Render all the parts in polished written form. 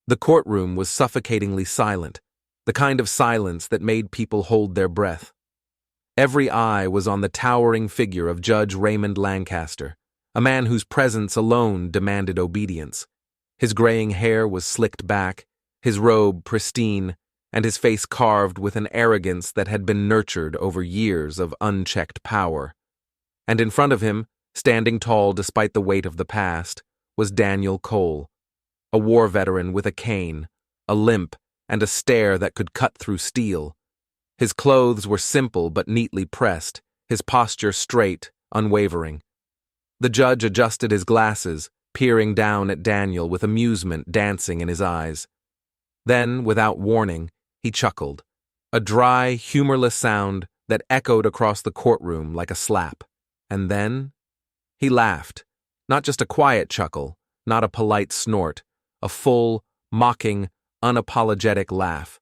The courtroom was suffocatingly silent, the kind of silence that made people hold their breath. Every eye was on the towering figure of Judge Raymond Lancaster, a man whose presence alone demanded obedience. His graying hair was slicked back, his robe pristine, and his face carved with an arrogance that had been nurtured over years of unchecked power. And in front of him, standing tall despite the weight of the past, was Daniel Cole, a war veteran with a cane, a limp, and a stare that could cut through steel. His clothes were simple but neatly pressed, his posture straight, unwavering. The judge adjusted his glasses, peering down at Daniel with amusement dancing in his eyes. Then, without warning, he chuckled, a dry, humorless sound that echoed across the courtroom like a slap. And then he laughed, not just a quiet chuckle, not a polite snort, a full, mocking, unapologetic laugh.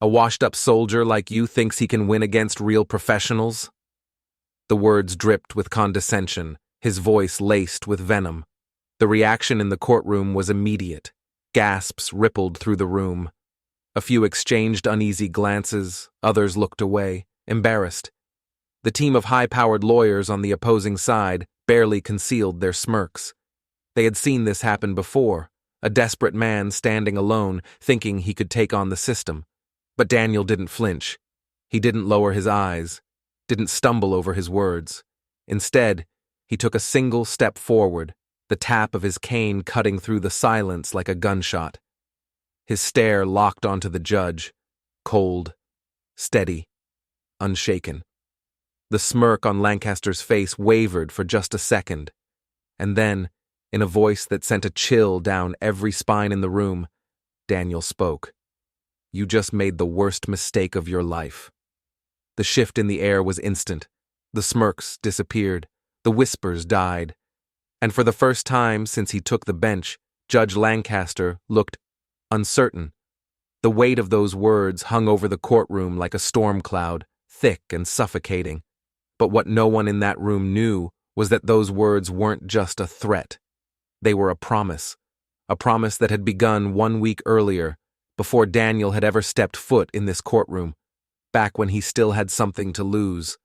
A washed-up soldier like you thinks he can win against real professionals? The words dripped with condescension, his voice laced with venom. The reaction in the courtroom was immediate. Gasps rippled through the room. A few exchanged uneasy glances, others looked away, embarrassed. The team of high-powered lawyers on the opposing side barely concealed their smirks. They had seen this happen before, a desperate man standing alone, thinking he could take on the system. But Daniel didn't flinch. He didn't lower his eyes, didn't stumble over his words. Instead, he took a single step forward, the tap of his cane cutting through the silence like a gunshot. His stare locked onto the judge, cold, steady, unshaken. The smirk on Lancaster's face wavered for just a second, and then, in a voice that sent a chill down every spine in the room, Daniel spoke. You just made the worst mistake of your life. The shift in the air was instant. The smirks disappeared. The whispers died. And for the first time since he took the bench, Judge Lancaster looked uncertain. The weight of those words hung over the courtroom like a storm cloud, thick and suffocating. But what no one in that room knew was that those words weren't just a threat. They were a promise that had begun 1 week earlier, before Daniel had ever stepped foot in this courtroom, back when he still had something to lose.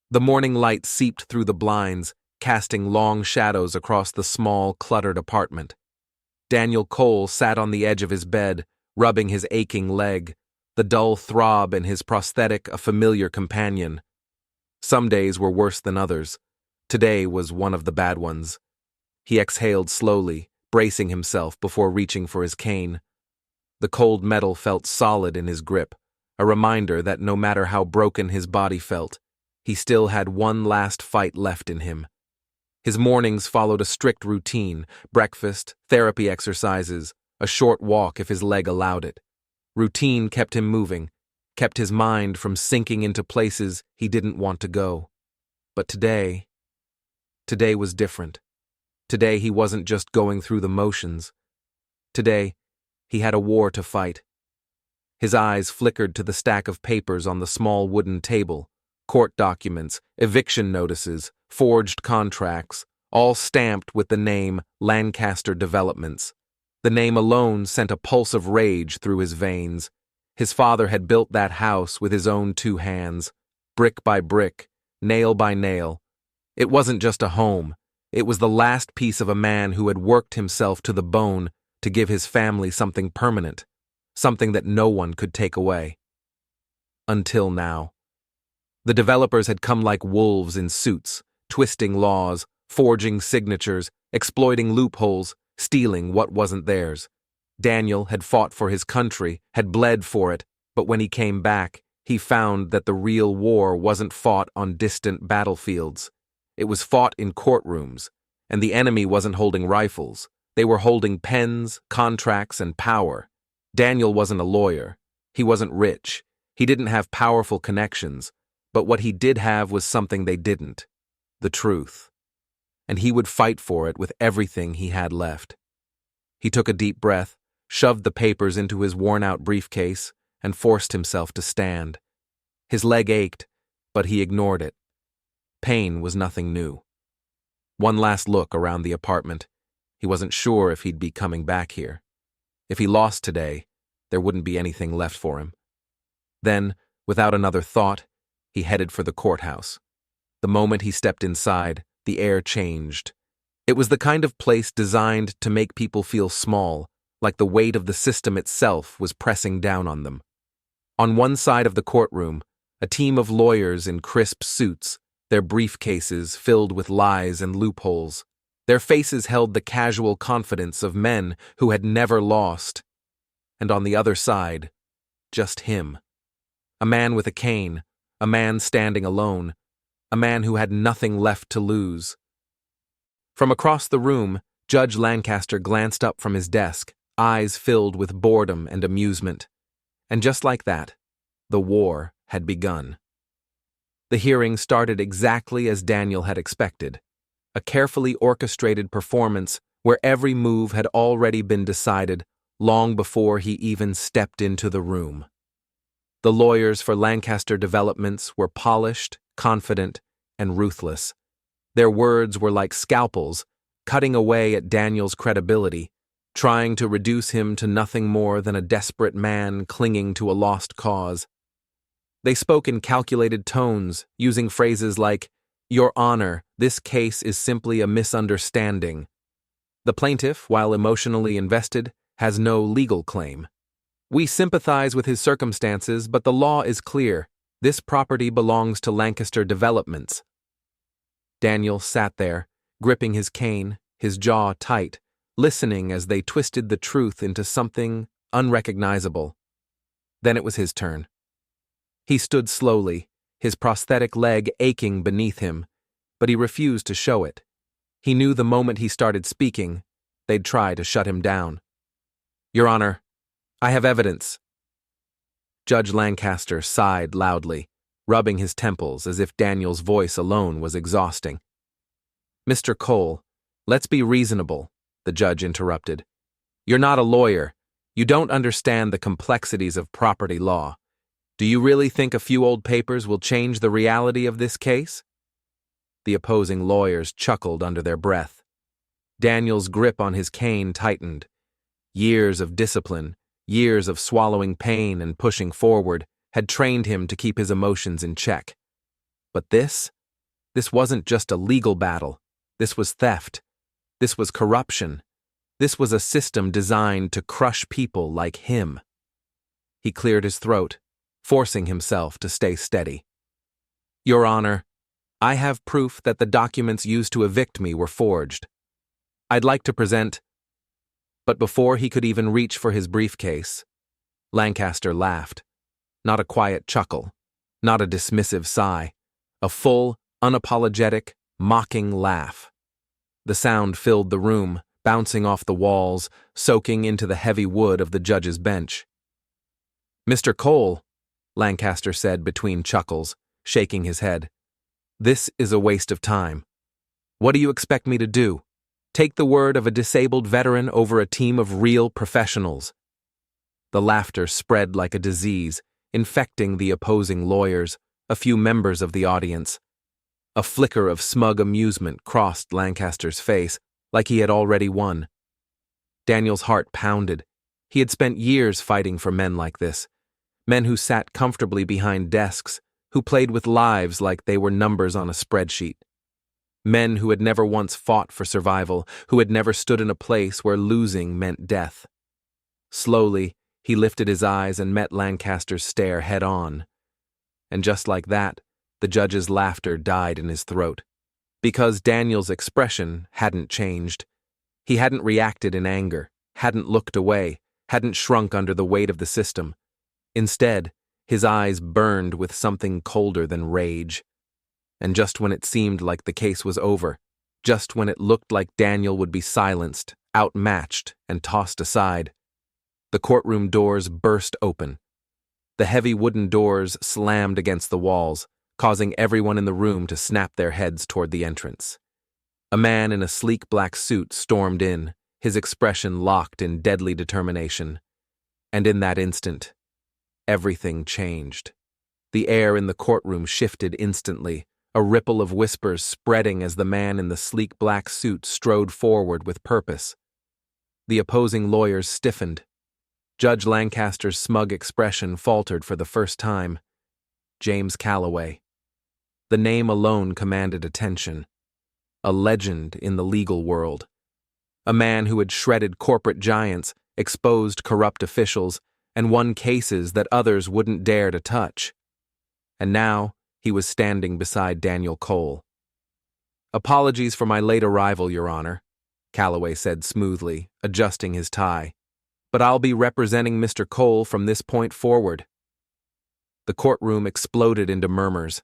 The morning light seeped through the blinds, casting long shadows across the small, cluttered apartment. Daniel Cole sat on the edge of his bed, rubbing his aching leg, the dull throb in his prosthetic a familiar companion. Some days were worse than others. Today was one of the bad ones. He exhaled slowly, bracing himself before reaching for his cane. The cold metal felt solid in his grip, a reminder that no matter how broken his body felt, he still had one last fight left in him. His mornings followed a strict routine: breakfast, therapy exercises, a short walk if his leg allowed it. Routine kept him moving, kept his mind from sinking into places he didn't want to go. But today was different. Today he wasn't just going through the motions. Today, he had a war to fight. His eyes flickered to the stack of papers on the small wooden table: court documents, eviction notices, forged contracts, all stamped with the name Lancaster Developments. The name alone sent a pulse of rage through his veins. His father had built that house with his own 2 hands, brick by brick, nail by nail. It wasn't just a home. It was the last piece of a man who had worked himself to the bone to give his family something permanent, something that no one could take away. Until now. The developers had come like wolves in suits, twisting laws, forging signatures, exploiting loopholes, stealing what wasn't theirs. Daniel had fought for his country, had bled for it, but when he came back, he found that the real war wasn't fought on distant battlefields. It was fought in courtrooms, and the enemy wasn't holding rifles. They were holding pens, contracts, and power. Daniel wasn't a lawyer. He wasn't rich. He didn't have powerful connections. But what he did have was something they didn't: the truth. And he would fight for it with everything he had left. He took a deep breath, shoved the papers into his worn-out briefcase, and forced himself to stand. His leg ached, but he ignored it. Pain was nothing new. One last look around the apartment. He wasn't sure if he'd be coming back here. If he lost today, there wouldn't be anything left for him. Then, without another thought, he headed for the courthouse. The moment he stepped inside, the air changed. It was the kind of place designed to make people feel small, like the weight of the system itself was pressing down on them. On one side of the courtroom, a team of lawyers in crisp suits, their briefcases filled with lies and loopholes. Their faces held the casual confidence of men who had never lost. And on the other side, just him. A man with a cane, a man standing alone, a man who had nothing left to lose. From across the room, Judge Lancaster glanced up from his desk, eyes filled with boredom and amusement. And just like that, the war had begun. The hearing started exactly as Daniel had expected, a carefully orchestrated performance where every move had already been decided long before he even stepped into the room. The lawyers for Lancaster Developments were polished, confident, and ruthless. Their words were like scalpels, cutting away at Daniel's credibility, trying to reduce him to nothing more than a desperate man clinging to a lost cause. They spoke in calculated tones, using phrases like, "Your Honor, this case is simply a misunderstanding." The plaintiff, while emotionally invested, has no legal claim. "We sympathize with his circumstances, but the law is clear. This property belongs to Lancaster Developments." Daniel sat there, gripping his cane, his jaw tight, listening as they twisted the truth into something unrecognizable. Then it was his turn. He stood slowly, his prosthetic leg aching beneath him, but he refused to show it. He knew the moment he started speaking, they'd try to shut him down. "Your Honor, I have evidence." Judge Lancaster sighed loudly, rubbing his temples as if Daniel's voice alone was exhausting. "Mr. Cole, let's be reasonable," the judge interrupted. "You're not a lawyer. You don't understand the complexities of property law. Do you really think a few old papers will change the reality of this case?" The opposing lawyers chuckled under their breath. Daniel's grip on his cane tightened. Years of discipline, years of swallowing pain and pushing forward, had trained him to keep his emotions in check. But this wasn't just a legal battle. This was theft. This was corruption. This was a system designed to crush people like him. He cleared his throat, forcing himself to stay steady. "Your Honor, I have proof that the documents used to evict me were forged. I'd like to present—" But before he could even reach for his briefcase, Lancaster laughed. Not a quiet chuckle, not a dismissive sigh, a full, unapologetic, mocking laugh. The sound filled the room, bouncing off the walls, soaking into the heavy wood of the judge's bench. "Mr. Cole," Lancaster said between chuckles, shaking his head, "this is a waste of time. What do you expect me to do? Take the word of a disabled veteran over a team of real professionals?" The laughter spread like a disease, infecting the opposing lawyers, a few members of the audience. A flicker of smug amusement crossed Lancaster's face, like he had already won. Daniel's heart pounded. He had spent years fighting for men like this, men who sat comfortably behind desks, who played with lives like they were numbers on a spreadsheet. Men who had never once fought for survival, who had never stood in a place where losing meant death. Slowly, he lifted his eyes and met Lancaster's stare head-on. And just like that, the judge's laughter died in his throat. Because Daniel's expression hadn't changed. He hadn't reacted in anger, hadn't looked away, hadn't shrunk under the weight of the system. Instead, his eyes burned with something colder than rage. And just when it seemed like the case was over, just when it looked like Daniel would be silenced, outmatched, and tossed aside, the courtroom doors burst open. The heavy wooden doors slammed against the walls, causing everyone in the room to snap their heads toward the entrance. A man in a sleek black suit stormed in, his expression locked in deadly determination. And in that instant, everything changed. The air in the courtroom shifted instantly, a ripple of whispers spreading as the man in the sleek black suit strode forward with purpose. The opposing lawyers stiffened, Judge Lancaster's smug expression faltered for the first time. James Calloway. The name alone commanded attention. A legend in the legal world. A man who had shredded corporate giants, exposed corrupt officials, and won cases that others wouldn't dare to touch. And now he was standing beside Daniel Cole. "Apologies for my late arrival, Your Honor," Calloway said smoothly, adjusting his tie. "But I'll be representing Mr. Cole from this point forward." The courtroom exploded into murmurs.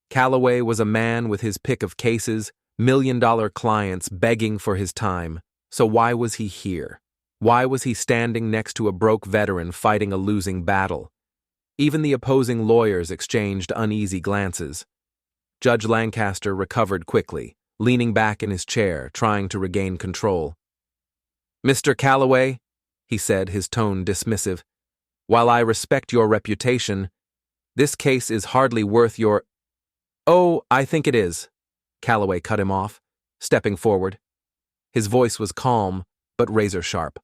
Calloway was a man with his pick of cases, million-dollar clients begging for his time. So why was he here? Why was he standing next to a broke veteran fighting a losing battle? Even the opposing lawyers exchanged uneasy glances. Judge Lancaster recovered quickly, leaning back in his chair, trying to regain control. "Mr. Calloway," he said, his tone dismissive, "while I respect your reputation, this case is hardly worth your—" "Oh, I think it is," Calloway cut him off, stepping forward. His voice was calm, but razor-sharp.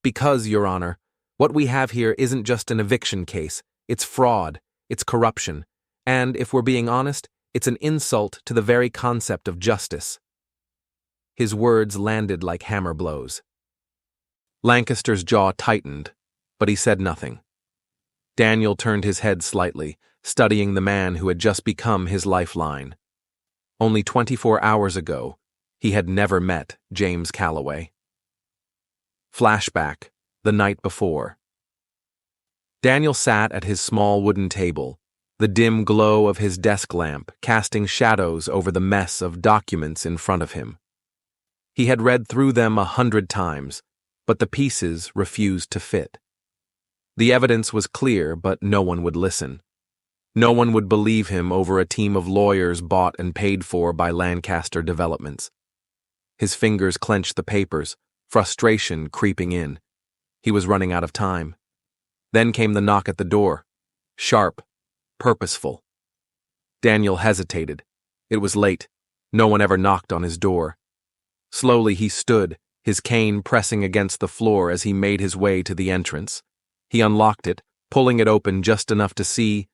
"Because, Your Honor, what we have here isn't just an eviction case. It's fraud, it's corruption, and, if we're being honest, it's an insult to the very concept of justice." His words landed like hammer blows. Lancaster's jaw tightened, but he said nothing. Daniel turned his head slightly, studying the man who had just become his lifeline. Only 24 hours ago, he had never met James Calloway. Flashback, the night before. Daniel sat at his small wooden table, the dim glow of his desk lamp casting shadows over the mess of documents in front of him. He had read through them 100 times, but the pieces refused to fit. The evidence was clear, but no one would listen. No one would believe him over a team of lawyers bought and paid for by Lancaster Developments. His fingers clenched the papers, frustration creeping in. He was running out of time. Then came the knock at the door. Sharp, purposeful. Daniel hesitated. It was late. No one ever knocked on his door. Slowly he stood, his cane pressing against the floor as he made his way to the entrance. He unlocked it, pulling it open just enough to see.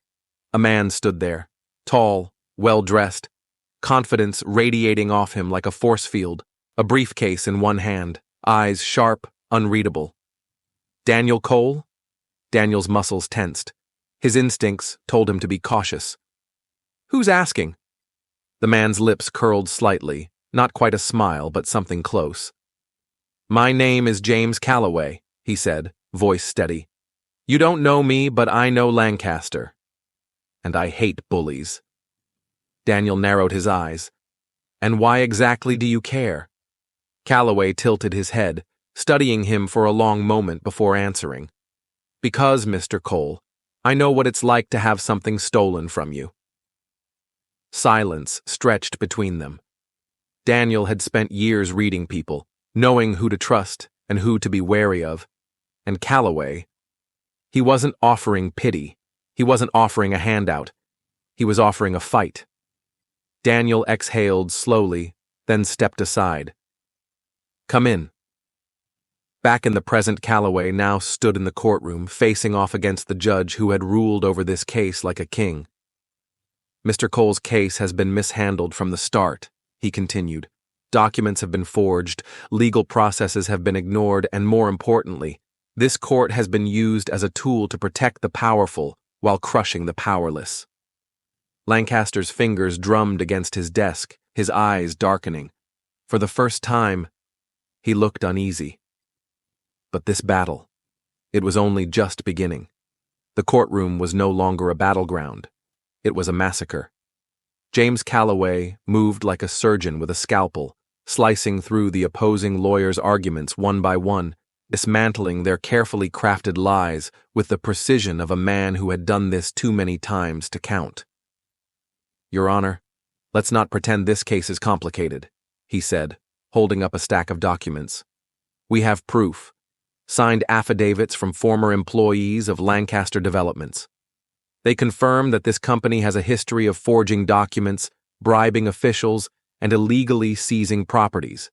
A man stood there, tall, well-dressed, confidence radiating off him like a force field, a briefcase in one hand, eyes sharp, unreadable. Daniel Cole? Daniel's muscles tensed. His instincts told him to be cautious. "Who's asking?" The man's lips curled slightly, not quite a smile, but something close. "My name is James Calloway," he said, voice steady. "You don't know me, but I know Lancaster. And I hate bullies." Daniel narrowed his eyes. "And why exactly do you care?" Calloway tilted his head, studying him for a long moment before answering. "Because, Mr. Cole, I know what it's like to have something stolen from you." Silence stretched between them. Daniel had spent years reading people, knowing who to trust and who to be wary of. And Calloway, he wasn't offering pity. He wasn't offering a handout. He was offering a fight. Daniel exhaled slowly, then stepped aside. "Come in." Back in the present, Calloway now stood in the courtroom, facing off against the judge who had ruled over this case like a king. "Mr. Cole's case has been mishandled from the start," he continued. "Documents have been forged, legal processes have been ignored, and more importantly, this court has been used as a tool to protect the powerful while crushing the powerless." Lancaster's fingers drummed against his desk, his eyes darkening. For the first time, he looked uneasy. But this battle, it was only just beginning. The courtroom was no longer a battleground. It was a massacre. James Calloway moved like a surgeon with a scalpel, slicing through the opposing lawyers' arguments one by one, dismantling their carefully crafted lies with the precision of a man who had done this too many times to count. "Your Honor, let's not pretend this case is complicated," he said, holding up a stack of documents. "We have proof. Signed affidavits from former employees of Lancaster Developments. They confirm that this company has a history of forging documents, bribing officials, and illegally seizing properties."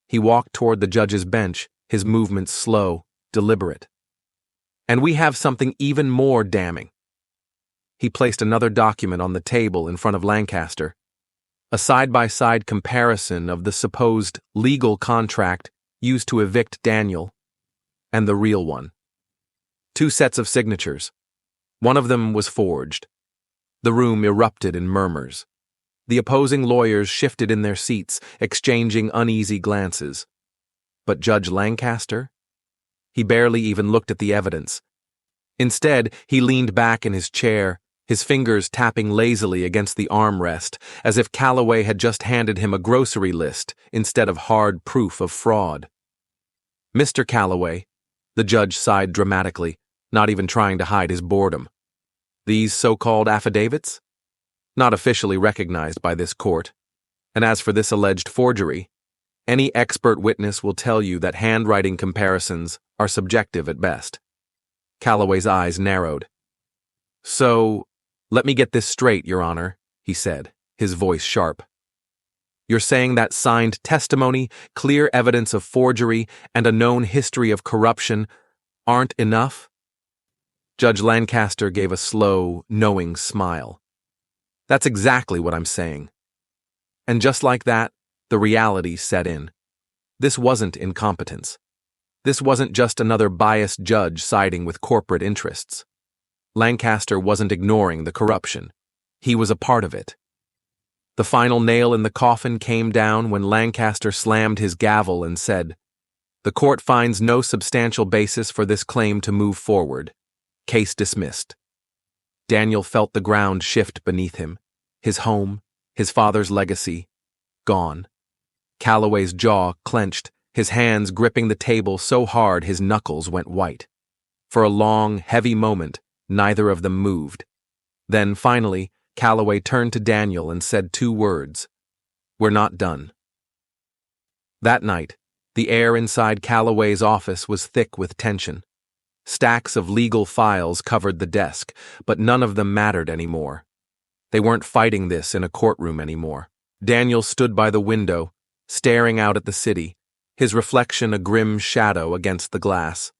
He walked toward the judge's bench, his movements slow, deliberate. And we have something even more damning. He placed another document on the table in front of Lancaster, a side-by-side comparison of the supposed legal contract used to evict Daniel and the real one. 2 sets of signatures. One of them was forged. The room erupted in murmurs. The opposing lawyers shifted in their seats, exchanging uneasy glances. But Judge Lancaster? He barely even looked at the evidence. Instead, he leaned back in his chair, his fingers tapping lazily against the armrest, as if Calloway had just handed him a grocery list instead of hard proof of fraud. "Mr. Calloway," the judge sighed dramatically, not even trying to hide his boredom. "These so-called affidavits? Not officially recognized by this court. And as for this alleged forgery, any expert witness will tell you that handwriting comparisons are subjective at best." Calloway's eyes narrowed. "So, let me get this straight, Your Honor," he said, his voice sharp. "You're saying that signed testimony, clear evidence of forgery, and a known history of corruption aren't enough?" Judge Lancaster gave a slow, knowing smile. "That's exactly what I'm saying." And just like that, the reality set in. This wasn't incompetence. This wasn't just another biased judge siding with corporate interests. Lancaster wasn't ignoring the corruption. He was a part of it. The final nail in the coffin came down when Lancaster slammed his gavel and said, "The court finds no substantial basis for this claim to move forward. Case dismissed." Daniel felt the ground shift beneath him. His home, his father's legacy, gone. Calloway's jaw clenched, his hands gripping the table so hard his knuckles went white. For a long, heavy moment, neither of them moved. Then, finally, Calloway turned to Daniel and said 2 words. "We're not done." That night, the air inside Calloway's office was thick with tension. Stacks of legal files covered the desk, but none of them mattered anymore. They weren't fighting this in a courtroom anymore. Daniel stood by the window, staring out at the city, his reflection a grim shadow against the glass.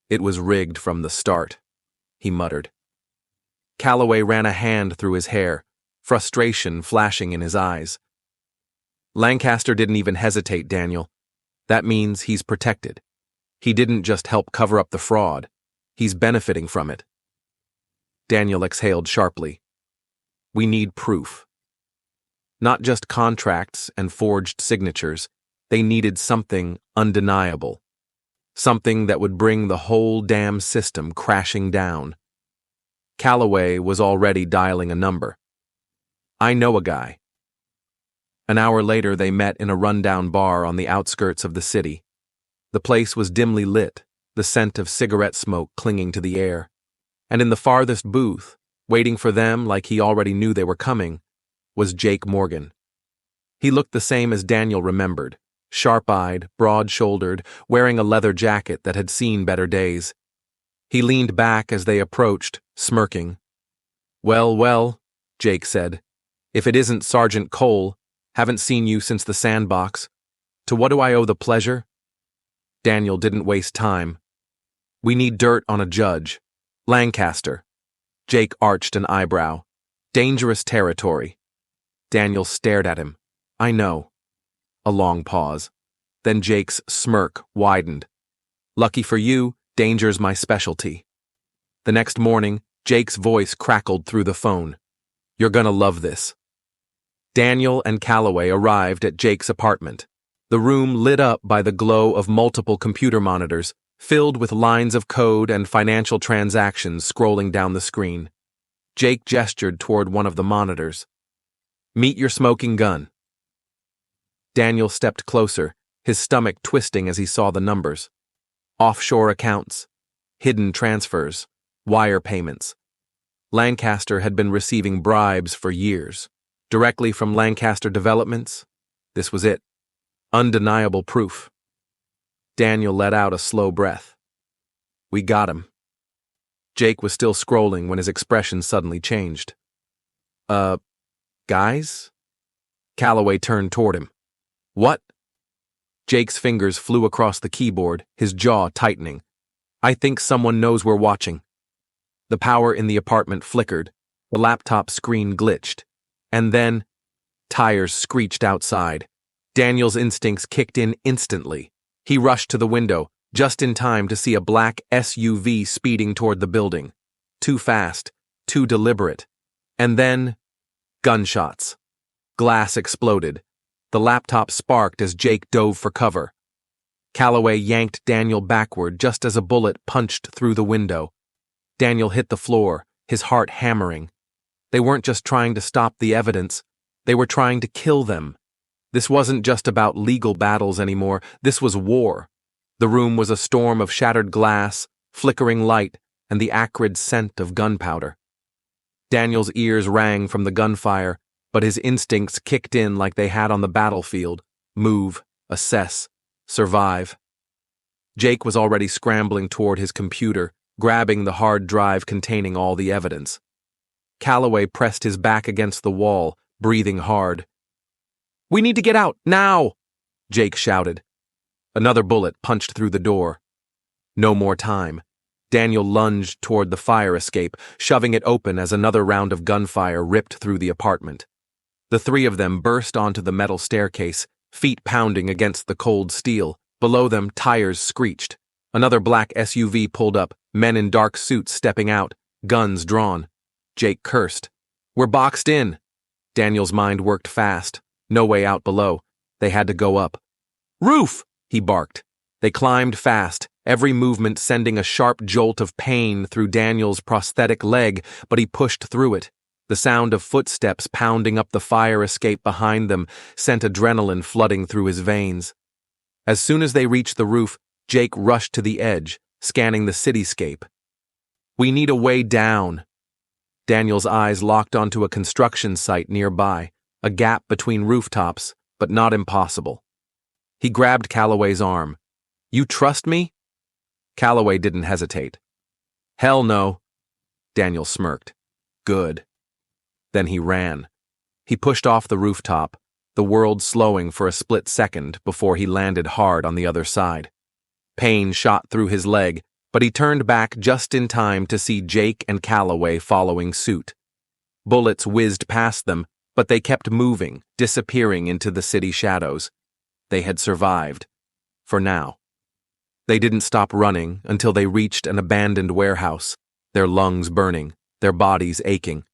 "It was rigged from the start," he muttered. Calloway ran a hand through his hair, frustration flashing in his eyes. "Lancaster didn't even hesitate, Daniel. That means he's protected. He didn't just help cover up the fraud. He's benefiting from it." Daniel exhaled sharply. "We need proof." Not just contracts and forged signatures. They needed something undeniable. Something that would bring the whole damn system crashing down. Calloway was already dialing a number. "I know a guy." An hour later, they met in a rundown bar on the outskirts of the city. The place was dimly lit, the scent of cigarette smoke clinging to the air. And in the farthest booth, waiting for them like he already knew they were coming, was Jake Morgan. He looked the same as Daniel remembered, sharp-eyed, broad-shouldered, wearing a leather jacket that had seen better days. He leaned back as they approached, smirking. "Well, well," Jake said. "If it isn't Sergeant Cole, haven't seen you since the sandbox. To what do I owe the pleasure?" Daniel didn't waste time. "We need dirt on a judge. Lancaster." Jake arched an eyebrow. "Dangerous territory." Daniel stared at him. "I know." A long pause. Then Jake's smirk widened. "Lucky for you, danger's my specialty." The next morning, Jake's voice crackled through the phone. "You're gonna love this." Daniel and Calloway arrived at Jake's apartment. The room lit up by the glow of multiple computer monitors, filled with lines of code and financial transactions scrolling down the screen. Jake gestured toward one of the monitors. "Meet your smoking gun." Daniel stepped closer, his stomach twisting as he saw the numbers. Offshore accounts, hidden transfers, wire payments. Lancaster had been receiving bribes for years. Directly from Lancaster Developments, this was it. Undeniable proof. Daniel let out a slow breath. "We got him." Jake was still scrolling when his expression suddenly changed. Guys?" Calloway turned toward him. "What?" Jake's fingers flew across the keyboard, his jaw tightening. I think someone knows we're watching. The power in the apartment flickered, the laptop screen glitched, and then tires screeched outside. Daniel's instincts kicked in instantly. He rushed to the window, just in time to see a black SUV speeding toward the building. Too fast, too deliberate. And then, gunshots. Glass exploded. The laptop sparked as Jake dove for cover. Calloway yanked Daniel backward just as a bullet punched through the window. Daniel hit the floor, his heart hammering. They weren't just trying to stop the evidence, they were trying to kill them. This wasn't just about legal battles anymore, this was war. The room was a storm of shattered glass, flickering light, and the acrid scent of gunpowder. Daniel's ears rang from the gunfire, but his instincts kicked in like they had on the battlefield: move, assess, survive. Jake was already scrambling toward his computer, grabbing the hard drive containing all the evidence. Calloway pressed his back against the wall, breathing hard. "We need to get out, now!" Jake shouted. Another bullet punched through the door. No more time. Daniel lunged toward the fire escape, shoving it open as another round of gunfire ripped through the apartment. The three of them burst onto the metal staircase, feet pounding against the cold steel. Below them, tires screeched. Another black SUV pulled up, men in dark suits stepping out, guns drawn. Jake cursed. "We're boxed in." Daniel's mind worked fast. No way out below. They had to go up. "Roof!" he barked. They climbed fast, every movement sending a sharp jolt of pain through Daniel's prosthetic leg, but he pushed through it. The sound of footsteps pounding up the fire escape behind them sent adrenaline flooding through his veins. As soon as they reached the roof, Jake rushed to the edge, scanning the cityscape. "We need a way down." Daniel's eyes locked onto a construction site nearby, a gap between rooftops, but not impossible. He grabbed Calloway's arm. "You trust me?" Calloway didn't hesitate. "Hell no." Daniel smirked. "Good." Then he ran. He pushed off the rooftop, the world slowing for a split second before he landed hard on the other side. Pain shot through his leg, but he turned back just in time to see Jake and Calloway following suit. Bullets whizzed past them, but they kept moving, disappearing into the city shadows. They had survived. For now. They didn't stop running until they reached an abandoned warehouse, their lungs burning, their bodies aching.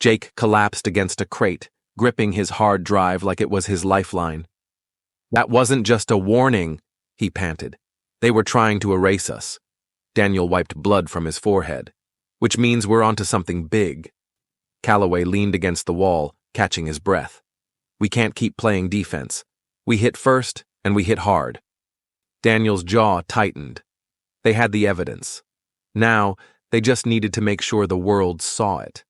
Jake collapsed against a crate, gripping his hard drive like it was his lifeline. "That wasn't just a warning," he panted. "They were trying to erase us." Daniel wiped blood from his forehead. "Which means we're onto something big." Calloway leaned against the wall, catching his breath. "We can't keep playing defense. We hit first, and we hit hard." Daniel's jaw tightened. They had the evidence. Now, they just needed to make sure the world saw it.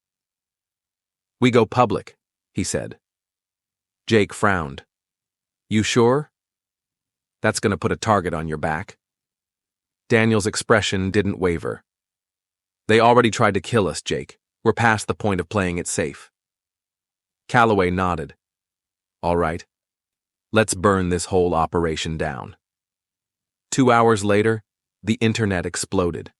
"We go public," he said. Jake frowned. "You sure? That's going to put a target on your back." Daniel's expression didn't waver. "They already tried to kill us, Jake. We're past the point of playing it safe." Calloway nodded. "All right. Let's burn this whole operation down." 2 hours later, the internet exploded.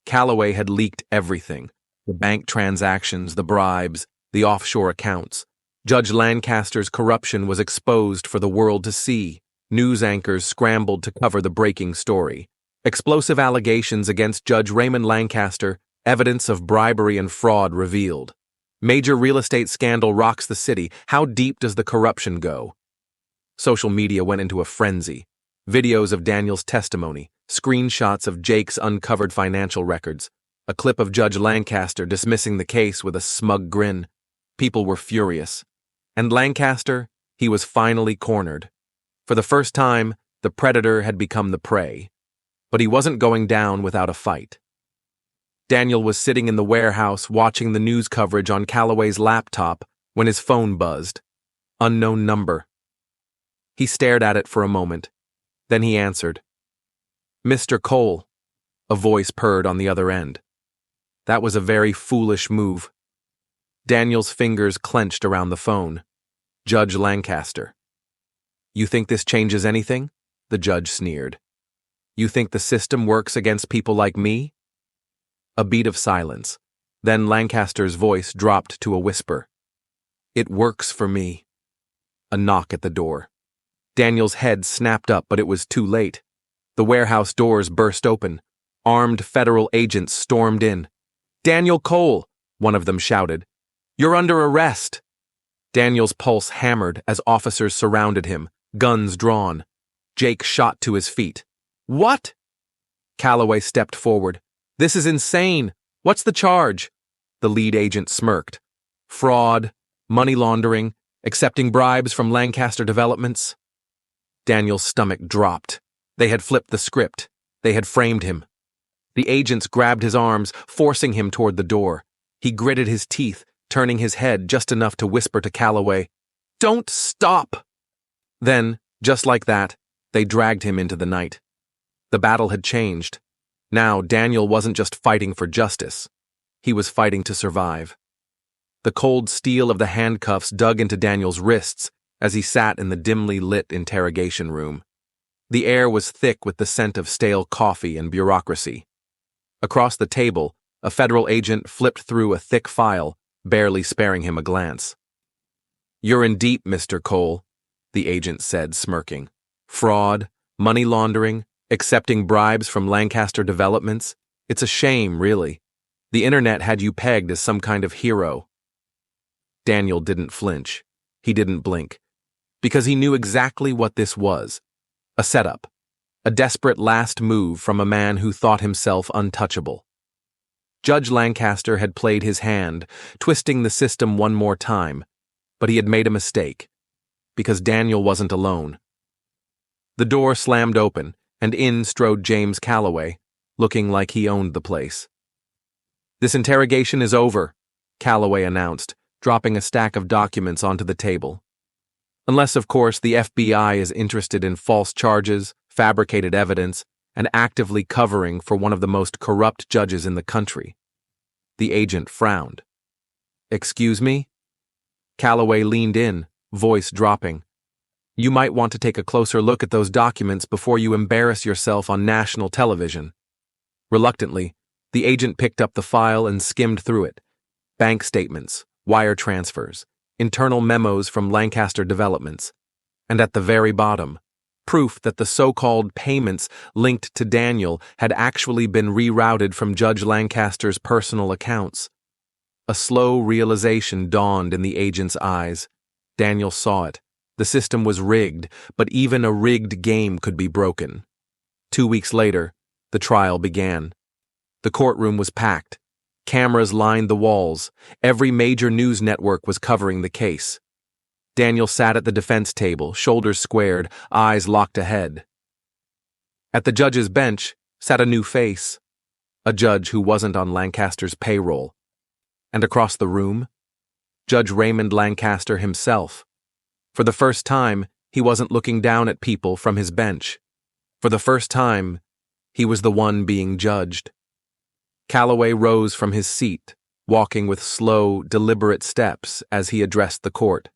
Calloway had leaked everything: the bank transactions, the bribes, the offshore accounts. Judge Lancaster's corruption was exposed for the world to see. News anchors scrambled to cover the breaking story. Explosive allegations against Judge Raymond Lancaster, evidence of bribery and fraud revealed. Major real estate scandal rocks the city. How deep does the corruption go? Social media went into a frenzy. Videos of Daniel's testimony, screenshots of Jake's uncovered financial records, a clip of Judge Lancaster dismissing the case with a smug grin. People were furious. And Lancaster, he was finally cornered. For the first time, the predator had become the prey. But he wasn't going down without a fight. Daniel was sitting in the warehouse watching the news coverage on Calloway's laptop when his phone buzzed. Unknown number. He stared at it for a moment. Then he answered. "Mr. Cole," a voice purred on the other end. That was a very foolish move. Daniel's fingers clenched around the phone. Judge Lancaster. "You think this changes anything?" the judge sneered. You think the system works against people like me? A beat of silence. Then Lancaster's voice dropped to a whisper. It works for me. A knock at the door. Daniel's head snapped up, but it was too late. The warehouse doors burst open. Armed federal agents stormed in. "Daniel Cole," one of them shouted. "You're under arrest." Daniel's pulse hammered as officers surrounded him, guns drawn. Jake shot to his feet. "What?" Calloway stepped forward. "This is insane. What's the charge?" The lead agent smirked. "Fraud, money laundering, accepting bribes from Lancaster Developments." Daniel's stomach dropped. They had flipped the script. They had framed him. The agents grabbed his arms, forcing him toward the door. He gritted his teeth, turning his head just enough to whisper to Calloway, "Don't stop!" Then, just like that, they dragged him into the night. The battle had changed. Now Daniel wasn't just fighting for justice. He was fighting to survive. The cold steel of the handcuffs dug into Daniel's wrists as he sat in the dimly lit interrogation room. The air was thick with the scent of stale coffee and bureaucracy. Across the table, a federal agent flipped through a thick file, barely sparing him a glance. "You're in deep, Mr. Cole," the agent said, smirking. "Fraud, money laundering, accepting bribes from Lancaster Developments. It's a shame, really. The internet had you pegged as some kind of hero." Daniel didn't flinch. He didn't blink. Because he knew exactly what this was. A setup. A desperate last move from a man who thought himself untouchable. Judge Lancaster had played his hand, twisting the system one more time, but he had made a mistake. Because Daniel wasn't alone. The door slammed open, and in strode James Calloway, looking like he owned the place. "This interrogation is over," Calloway announced, dropping a stack of documents onto the table. Unless, of course, the FBI is interested in false charges, fabricated evidence, and actively covering for one of the most corrupt judges in the country. The agent frowned. "Excuse me?" Calloway leaned in, voice dropping. "You might want to take a closer look at those documents before you embarrass yourself on national television." Reluctantly, the agent picked up the file and skimmed through it. Bank statements, wire transfers, internal memos from Lancaster Developments, and at the very bottom, proof that the so-called payments linked to Daniel had actually been rerouted from Judge Lancaster's personal accounts. A slow realization dawned in the agent's eyes. Daniel saw it. The system was rigged, but even a rigged game could be broken. 2 weeks later, the trial began. The courtroom was packed. Cameras lined the walls. Every major news network was covering the case. Daniel sat at the defense table, shoulders squared, eyes locked ahead. At the judge's bench sat a new face, a judge who wasn't on Lancaster's payroll. And across the room, Judge Raymond Lancaster himself. For the first time, he wasn't looking down at people from his bench. For the first time, he was the one being judged. Calloway rose from his seat, walking with slow, deliberate steps as he addressed the court.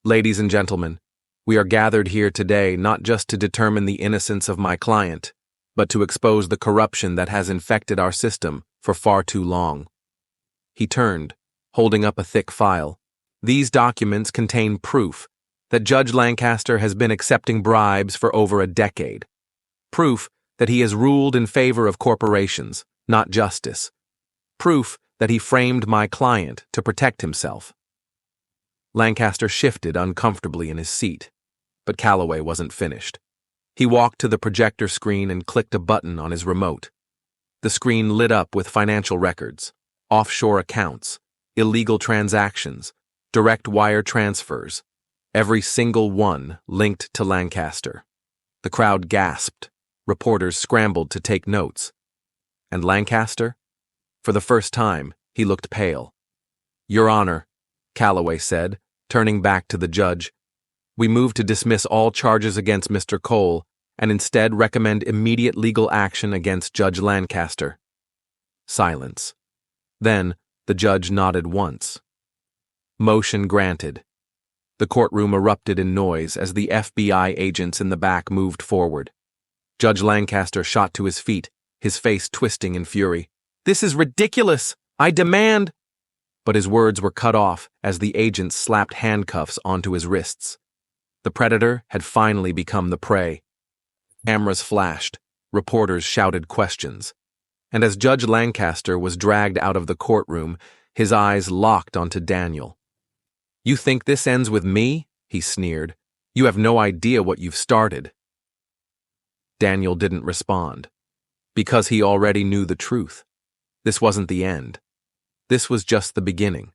"Ladies and gentlemen, we are gathered here today not just to determine the innocence of my client, but to expose the corruption that has infected our system for far too long." He turned, holding up a thick file. "These documents contain proof that Judge Lancaster has been accepting bribes for over a decade. Proof that he has ruled in favor of corporations, not justice. Proof that he framed my client to protect himself." Lancaster shifted uncomfortably in his seat, but Calloway wasn't finished. He walked to the projector screen and clicked a button on his remote. The screen lit up with financial records, offshore accounts, illegal transactions, direct wire transfers, every single one linked to Lancaster. The crowd gasped. Reporters scrambled to take notes. And Lancaster? For the first time, he looked pale. "Your Honor," Calloway said, turning back to the judge, "we move to dismiss all charges against Mr. Cole and instead recommend immediate legal action against Judge Lancaster." Silence. Then, the judge nodded once. Motion granted. The courtroom erupted in noise as the FBI agents in the back moved forward. Judge Lancaster shot to his feet, his face twisting in fury. "This is ridiculous! I demand—" But his words were cut off as the agent slapped handcuffs onto his wrists. The predator had finally become the prey. Cameras flashed, reporters shouted questions. And as Judge Lancaster was dragged out of the courtroom, his eyes locked onto Daniel. "You think this ends with me?" he sneered. "You have no idea what you've started." Daniel didn't respond, because he already knew the truth. This wasn't the end. This was just the beginning.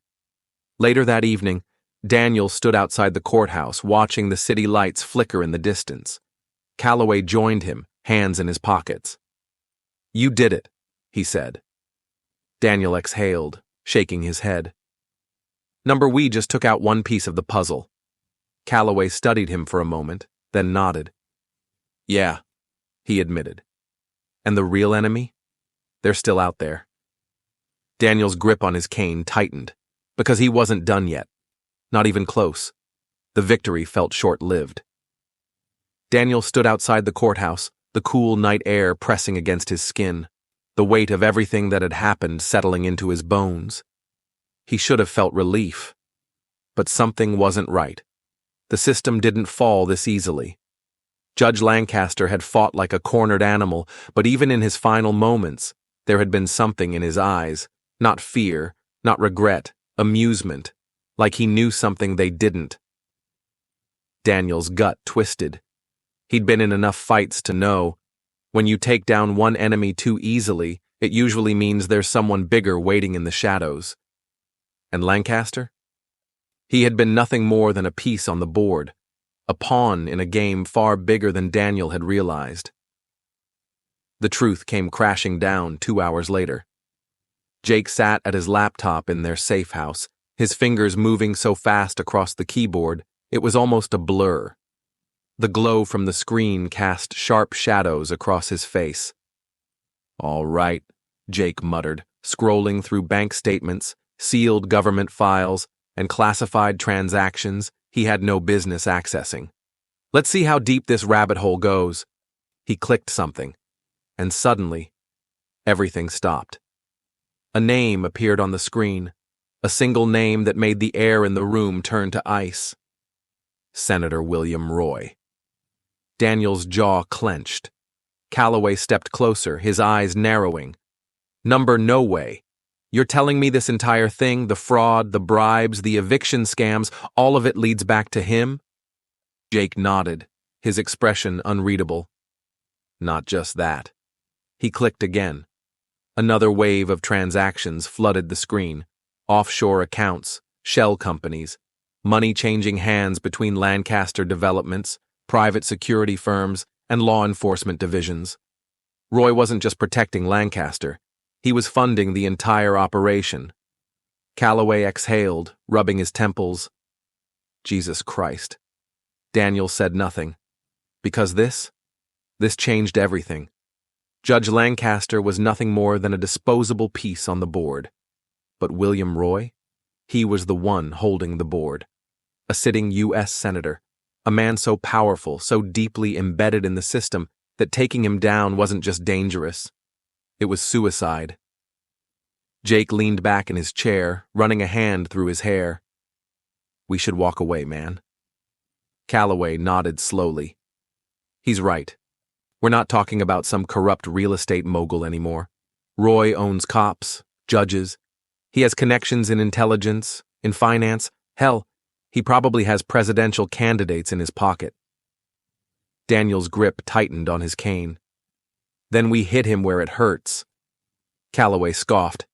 Later that evening, Daniel stood outside the courthouse, watching the city lights flicker in the distance. Calloway joined him, hands in his pockets. "You did it," he said. Daniel exhaled, shaking his head. "We just took out one piece of the puzzle." Calloway studied him for a moment, then nodded. "Yeah," he admitted. "And the real enemy? They're still out there." Daniel's grip on his cane tightened, because he wasn't done yet. Not even close. The victory felt short-lived. Daniel stood outside the courthouse, the cool night air pressing against his skin, the weight of everything that had happened settling into his bones. He should have felt relief. But something wasn't right. The system didn't fall this easily. Judge Lancaster had fought like a cornered animal, but even in his final moments, there had been something in his eyes. Not fear, not regret, amusement, like he knew something they didn't. Daniel's gut twisted. He'd been in enough fights to know, when you take down one enemy too easily, it usually means there's someone bigger waiting in the shadows. And Lancaster? He had been nothing more than a piece on the board, a pawn in a game far bigger than Daniel had realized. The truth came crashing down 2 hours later. Jake sat at his laptop in their safe house, his fingers moving so fast across the keyboard, it was almost a blur. The glow from the screen cast sharp shadows across his face. "All right," Jake muttered, scrolling through bank statements, sealed government files, and classified transactions he had no business accessing. "Let's see how deep this rabbit hole goes." He clicked something, and suddenly, everything stopped. A name appeared on the screen, a single name that made the air in the room turn to ice. Senator William Roy. Daniel's jaw clenched. Calloway stepped closer, his eyes narrowing. "No way. You're telling me this entire thing, the fraud, the bribes, the eviction scams, all of it leads back to him?" Jake nodded, his expression unreadable. "Not just that." He clicked again. Another wave of transactions flooded the screen. Offshore accounts, shell companies, money changing hands between Lancaster developments, private security firms, and law enforcement divisions. Roy wasn't just protecting Lancaster. He was funding the entire operation. Calloway exhaled, rubbing his temples. Jesus Christ. Daniel said nothing. Because this changed everything. Judge Lancaster was nothing more than a disposable piece on the board. But William Roy? He was the one holding the board. A sitting U.S. Senator. A man so powerful, so deeply embedded in the system, that taking him down wasn't just dangerous. It was suicide. Jake leaned back in his chair, running a hand through his hair. "We should walk away, man." Calloway nodded slowly. "He's right. We're not talking about some corrupt real estate mogul anymore. Roy owns cops, judges. He has connections in intelligence, in finance. Hell, he probably has presidential candidates in his pocket." Daniel's grip tightened on his cane. "Then we hit him where it hurts." Calloway scoffed.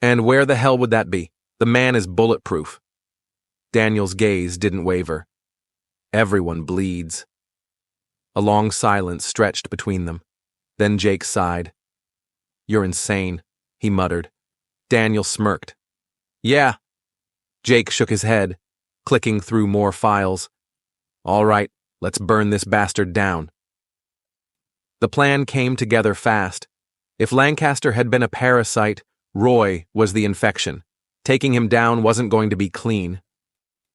"And where the hell would that be? The man is bulletproof." Daniel's gaze didn't waver. "Everyone bleeds." A long silence stretched between them. Then Jake sighed. "You're insane," he muttered. Daniel smirked. "Yeah." Jake shook his head, clicking through more files. "All right, let's burn this bastard down." The plan came together fast. If Lancaster had been a parasite, Roy was the infection. Taking him down wasn't going to be clean.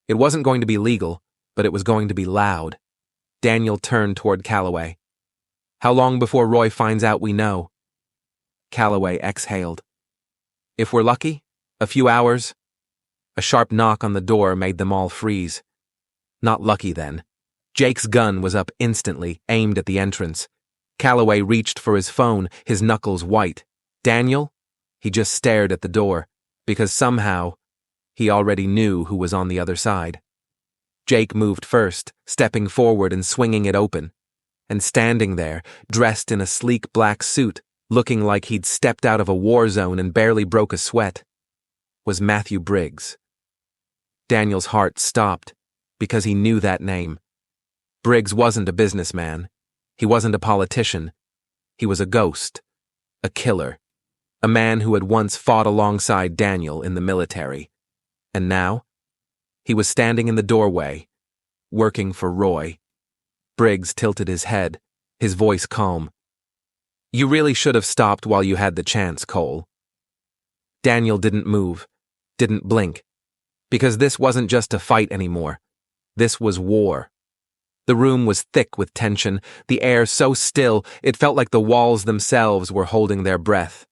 It wasn't going to be legal, but it was going to be loud. Daniel turned toward Calloway. How long before Roy finds out we know? Calloway exhaled. If we're lucky, a few hours. A sharp knock on the door made them all freeze. Not lucky then. Jake's gun was up instantly, aimed at the entrance. Calloway reached for his phone, his knuckles white. Daniel? He just stared at the door, because somehow he already knew who was on the other side. Jake moved first, stepping forward and swinging it open. And standing there, dressed in a sleek black suit, looking like he'd stepped out of a war zone and barely broke a sweat, was Matthew Briggs. Daniel's heart stopped, because he knew that name. Briggs wasn't a businessman. He wasn't a politician. He was a ghost, a killer, a man who had once fought alongside Daniel in the military. And now, he was standing in the doorway, working for Roy. Briggs tilted his head, his voice calm. You really should have stopped while you had the chance, Cole. Daniel didn't move, didn't blink, because this wasn't just a fight anymore. This was war. The room was thick with tension, the air so still it felt like the walls themselves were holding their breath.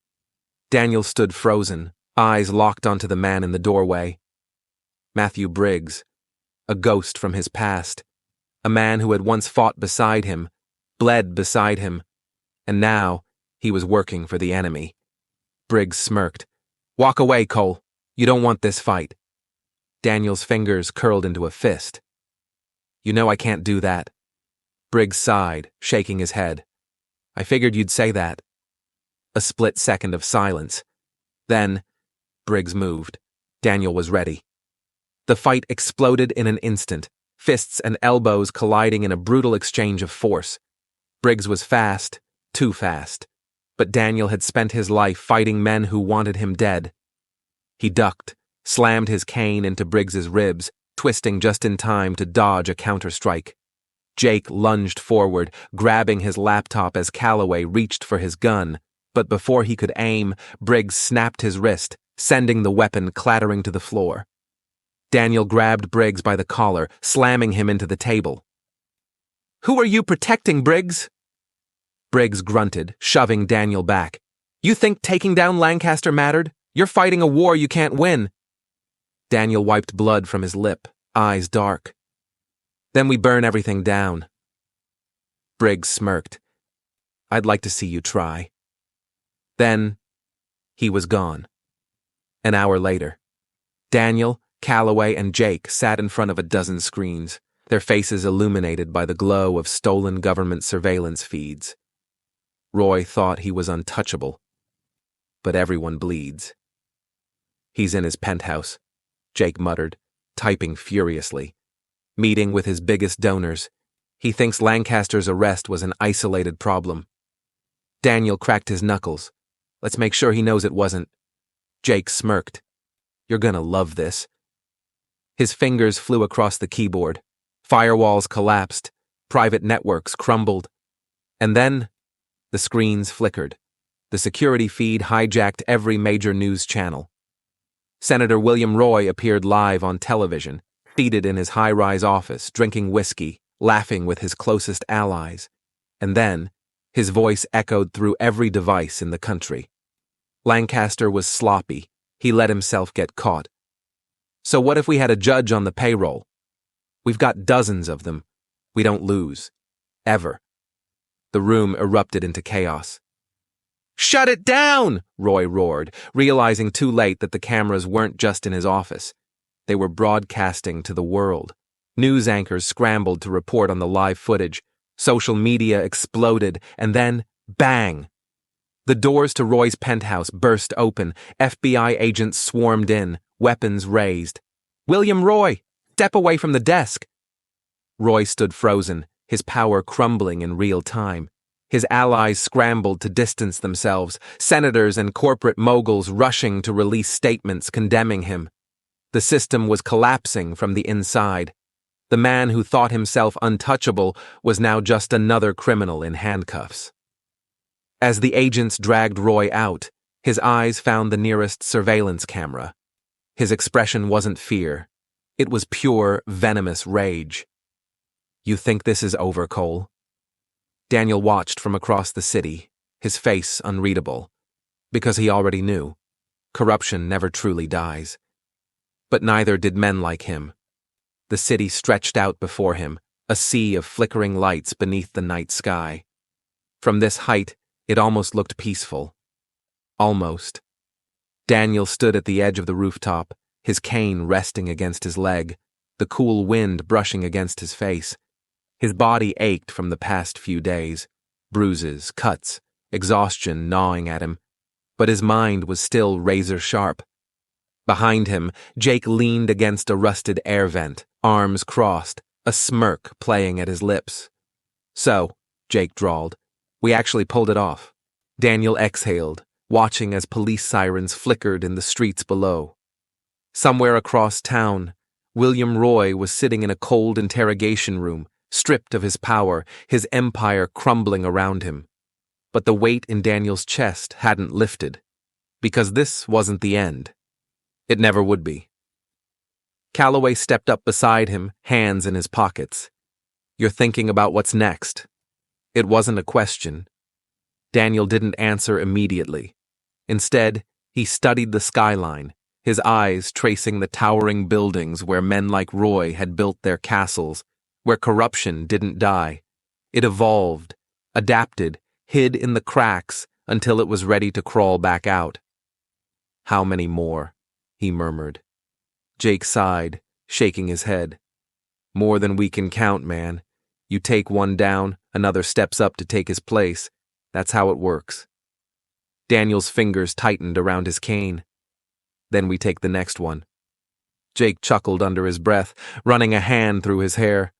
Daniel stood frozen, eyes locked onto the man in the doorway. Matthew Briggs, a ghost from his past, a man who had once fought beside him, bled beside him, and now he was working for the enemy. Briggs smirked. Walk away, Cole. You don't want this fight. Daniel's fingers curled into a fist. You know I can't do that. Briggs sighed, shaking his head. I figured you'd say that. A split second of silence. Then, Briggs moved. Daniel was ready. The fight exploded in an instant, fists and elbows colliding in a brutal exchange of force. Briggs was fast, too fast. But Daniel had spent his life fighting men who wanted him dead. He ducked, slammed his cane into Briggs's ribs, twisting just in time to dodge a counterstrike. Jake lunged forward, grabbing his laptop as Calloway reached for his gun, but before he could aim, Briggs snapped his wrist, sending the weapon clattering to the floor. Daniel grabbed Briggs by the collar, slamming him into the table. Who are you protecting, Briggs? Briggs grunted, shoving Daniel back. You think taking down Lancaster mattered? You're fighting a war you can't win. Daniel wiped blood from his lip, eyes dark. Then we burn everything down. Briggs smirked. I'd like to see you try. Then, he was gone. An hour later, Daniel, Calloway, and Jake sat in front of a dozen screens, their faces illuminated by the glow of stolen government surveillance feeds. Roy thought he was untouchable. But everyone bleeds. He's in his penthouse, Jake muttered, typing furiously. Meeting with his biggest donors. He thinks Lancaster's arrest was an isolated problem. Daniel cracked his knuckles. Let's make sure he knows it wasn't. Jake smirked. You're gonna love this. His fingers flew across the keyboard. Firewalls collapsed. Private networks crumbled. And then, the screens flickered. The security feed hijacked every major news channel. Senator William Roy appeared live on television, seated in his high-rise office, drinking whiskey, laughing with his closest allies. And then, his voice echoed through every device in the country. Lancaster was sloppy. He let himself get caught. So what if we had a judge on the payroll? We've got dozens of them. We don't lose. Ever. The room erupted into chaos. Shut it down! Roy roared, realizing too late that the cameras weren't just in his office. They were broadcasting to the world. News anchors scrambled to report on the live footage. Social media exploded, and then, bang! The doors to Roy's penthouse burst open. FBI agents swarmed in, weapons raised. William Roy! Step away from the desk! Roy stood frozen, his power crumbling in real time. His allies scrambled to distance themselves, senators and corporate moguls rushing to release statements condemning him. The system was collapsing from the inside. The man who thought himself untouchable was now just another criminal in handcuffs. As the agents dragged Roy out, his eyes found the nearest surveillance camera. His expression wasn't fear. It was pure, venomous rage. You think this is over, Cole? Daniel watched from across the city, his face unreadable, because he already knew. Corruption never truly dies. But neither did men like him. The city stretched out before him, a sea of flickering lights beneath the night sky. From this height, it almost looked peaceful. Almost. Daniel stood at the edge of the rooftop, his cane resting against his leg, the cool wind brushing against his face. His body ached from the past few days, bruises, cuts, exhaustion gnawing at him, but his mind was still razor-sharp. Behind him, Jake leaned against a rusted air vent, arms crossed, a smirk playing at his lips. "So," Jake drawled, "we actually pulled it off." Daniel exhaled, watching as police sirens flickered in the streets below. Somewhere across town, William Roy was sitting in a cold interrogation room, stripped of his power, his empire crumbling around him. But the weight in Daniel's chest hadn't lifted, because this wasn't the end. It never would be. Calloway stepped up beside him, hands in his pockets. "You're thinking about what's next." It wasn't a question. Daniel didn't answer immediately. Instead, he studied the skyline, his eyes tracing the towering buildings where men like Roy had built their castles, where corruption didn't die. It evolved, adapted, hid in the cracks until it was ready to crawl back out. "How many more?" he murmured. Jake sighed, shaking his head. "More than we can count, man. You take one down, another steps up to take his place. That's how it works." Daniel's fingers tightened around his cane. "Then we take the next one." Jake chuckled under his breath, running a hand through his hair.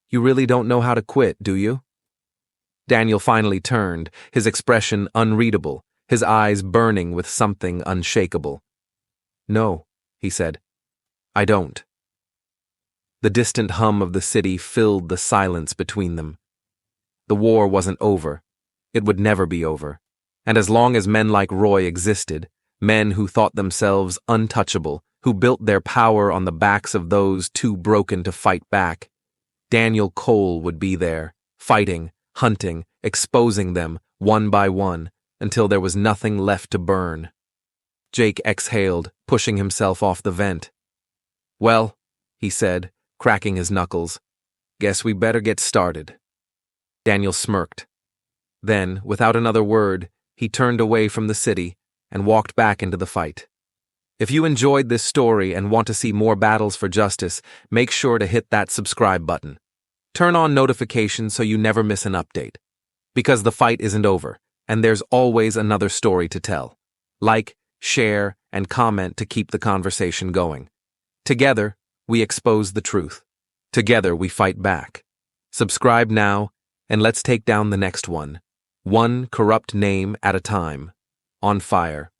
"You really don't know how to quit, do you?" Daniel finally turned, his expression unreadable, his eyes burning with something unshakable. "No," he said. "I don't." The distant hum of the city filled the silence between them. The war wasn't over. It would never be over. And as long as men like Roy existed, men who thought themselves untouchable, who built their power on the backs of those too broken to fight back, Daniel Cole would be there, fighting, hunting, exposing them, one by one, until there was nothing left to burn. Jake exhaled, pushing himself off the vent. "Well," he said, cracking his knuckles, "guess we better get started." Daniel smirked. Then, without another word, he turned away from the city and walked back into the fight. If you enjoyed this story and want to see more battles for justice, make sure to hit that subscribe button. Turn on notifications so you never miss an update. Because the fight isn't over, and there's always another story to tell. Like, share, and comment to keep the conversation going. Together, we expose the truth. Together, we fight back. Subscribe now, and let's take down the next one. One corrupt name at a time. On fire.